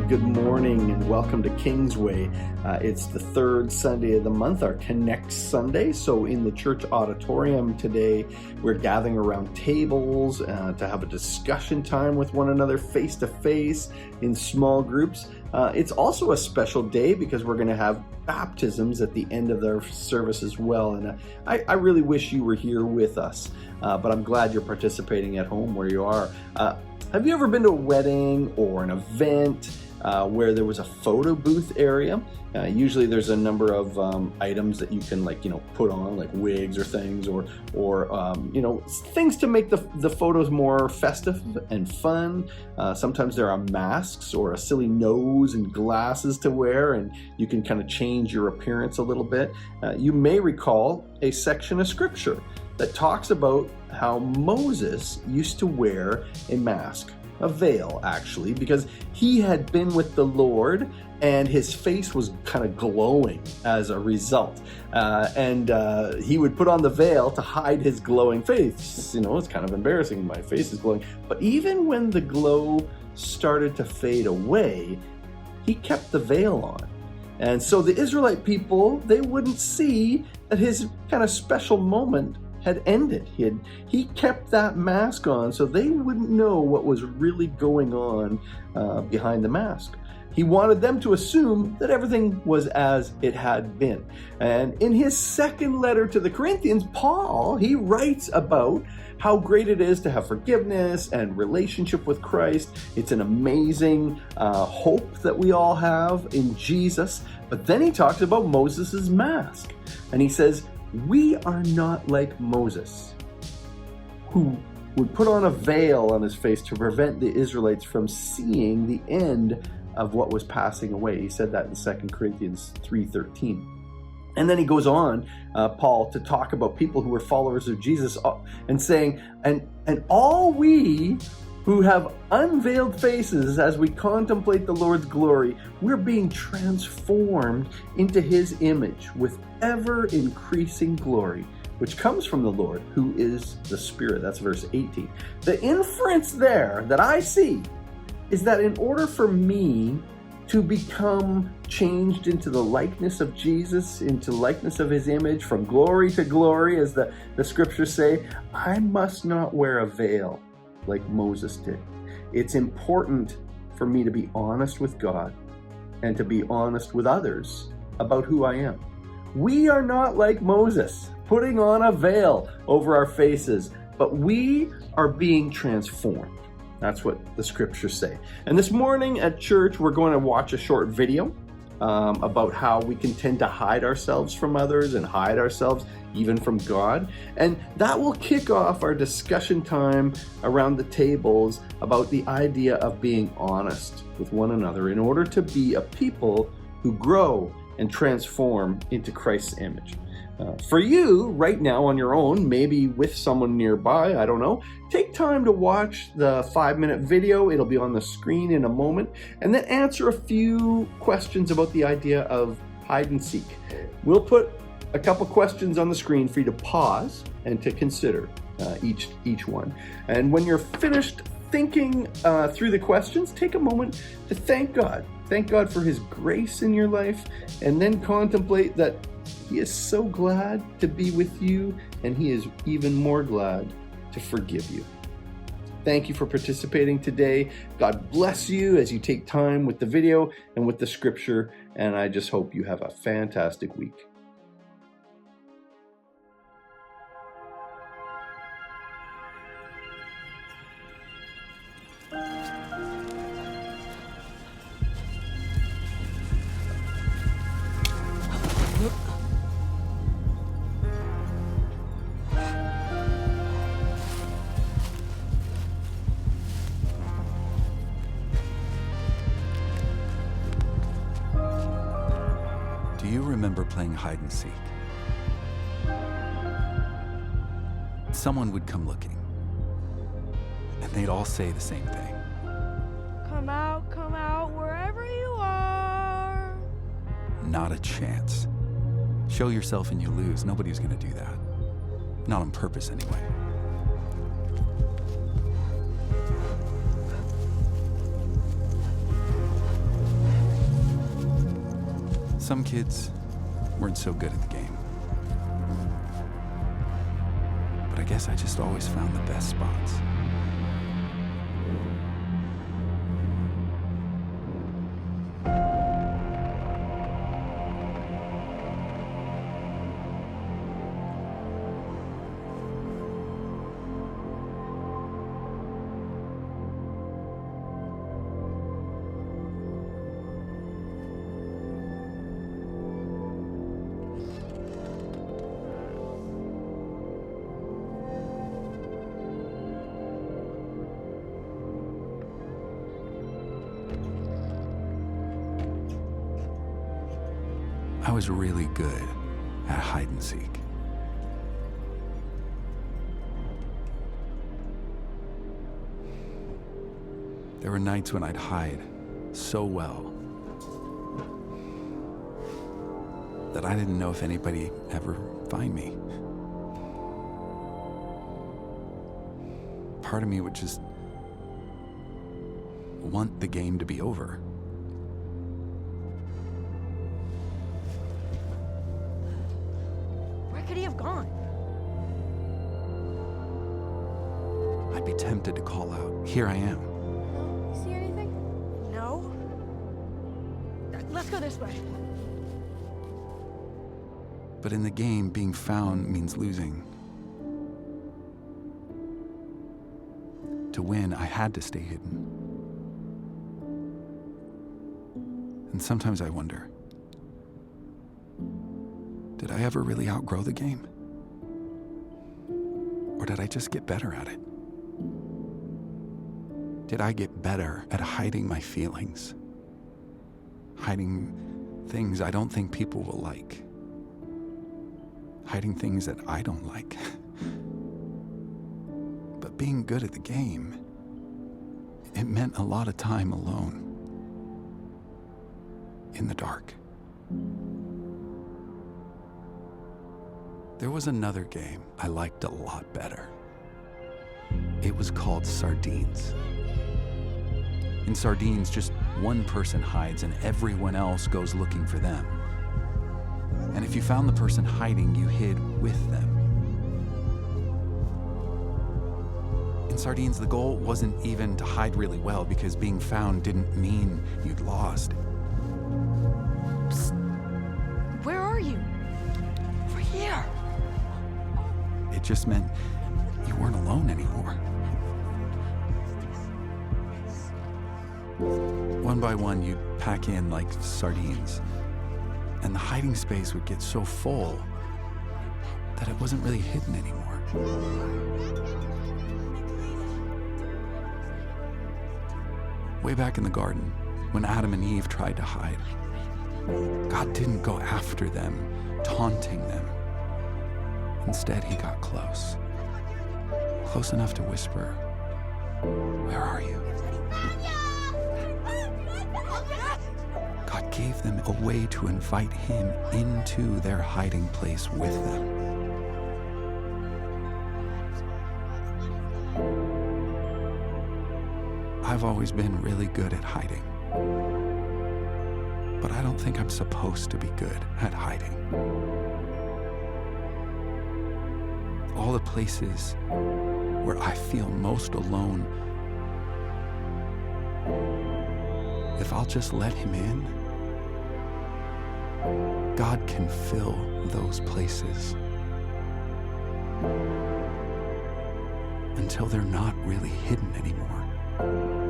good morning and welcome to Kingsway. It's the third Sunday of the month, our Connect Sunday. So in the church auditorium today, we're gathering around tables to have a discussion time with one another face to face in small groups. It's also a special day because we're going to have baptisms at the end of their service as well. And I really wish you were here with us, but I'm glad you're participating at home where you are. Have you ever been to a wedding or an event where there was a photo booth area? Usually there's a number of items that you can put on, like wigs or things, or things to make the photos more festive and fun. Sometimes there are masks or a silly nose and glasses to wear, and you can kind of change your appearance a little bit. You may recall a section of scripture that talks about how Moses used to wear a mask, a veil actually, because he had been with the Lord and his face was kind of glowing as a result. And he would put on the veil to hide his glowing face. It's kind of embarrassing, my face is glowing. But even when the glow started to fade away, he kept the veil on. And so the Israelite people, they wouldn't see that his kind of special moment had ended. He kept that mask on so they wouldn't know what was really going on behind the mask. He wanted them to assume that everything was as it had been. And in his second letter to the Corinthians, Paul, he writes about how great it is to have forgiveness and relationship with Christ. It's an amazing hope that we all have in Jesus. But then he talks about Moses' mask. And he says, we are not like Moses, who would put on a veil on his face to prevent the Israelites from seeing the end of what was passing away. He said that in 2 Corinthians 3:13. And then he goes on, Paul, to talk about people who were followers of Jesus and saying, and all we who have unveiled faces as we contemplate the Lord's glory, we're being transformed into his image with ever increasing glory, which comes from the Lord, who is the Spirit. That's verse 18. The inference there that I see is that in order for me to become changed into the likeness of Jesus, into likeness of his image, from glory to glory, as the scriptures say, I must not wear a veil like Moses did. It's important for me to be honest with God and to be honest with others about who I am. We are not like Moses, putting on a veil over our faces, but we are being transformed. That's what the scriptures say. And this morning at church, we're going to watch a short video about how we can tend to hide ourselves from others and hide ourselves even from God. And that will kick off our discussion time around the tables about the idea of being honest with one another in order to be a people who grow and transform into Christ's image. For you, right now on your own, maybe with someone nearby, I don't know, take time to watch the 5-minute video. It'll be on the screen in a moment, and then answer a few questions about the idea of hide and seek. We'll put a couple questions on the screen for you to pause and to consider each one. And when you're finished thinking through the questions, take a moment to thank God. Thank God for his grace in your life, and then contemplate that he is so glad to be with you, and he is even more glad to forgive you. Thank you for participating today. God bless you as you take time with the video and with the scripture, and I just hope you have a fantastic week. Do you remember playing hide and seek? Someone would come looking, and they'd all say the same thing. Come out, wherever you are. Not a chance. Show yourself and you lose. Nobody's gonna do that. Not on purpose, anyway. Some kids weren't so good at the game. But I guess I just always found the best spots. I was really good at hide and seek. There were nights when I'd hide so well that I didn't know if anybody ever find me. Part of me would just want the game to be over. Where could he have gone? I'd be tempted to call out, "Here I am." No? You see anything? No? Let's go this way. But in the game, being found means losing. To win, I had to stay hidden. And sometimes I wonder, did I ever really outgrow the game? Or did I just get better at it? Did I get better at hiding my feelings? Hiding things I don't think people will like? Hiding things that I don't like? But being good at the game, it meant a lot of time alone. In the dark. There was another game I liked a lot better. It was called Sardines. In Sardines, just one person hides and everyone else goes looking for them. And if you found the person hiding, you hid with them. In Sardines, the goal wasn't even to hide really well, because being found didn't mean you'd lost. Psst. Where are you? Over here. It just meant you weren't alone anymore. One by one, you'd pack in like sardines, and the hiding space would get so full that it wasn't really hidden anymore. Way back in the garden, when Adam and Eve tried to hide, God didn't go after them, taunting them. Instead, he got close. Close enough to whisper, "Where are you?" God gave them a way to invite him into their hiding place with them. I've always been really good at hiding. But I don't think I'm supposed to be good at hiding. All the places where I feel most alone, if I'll just let him in, God can fill those places until they're not really hidden anymore.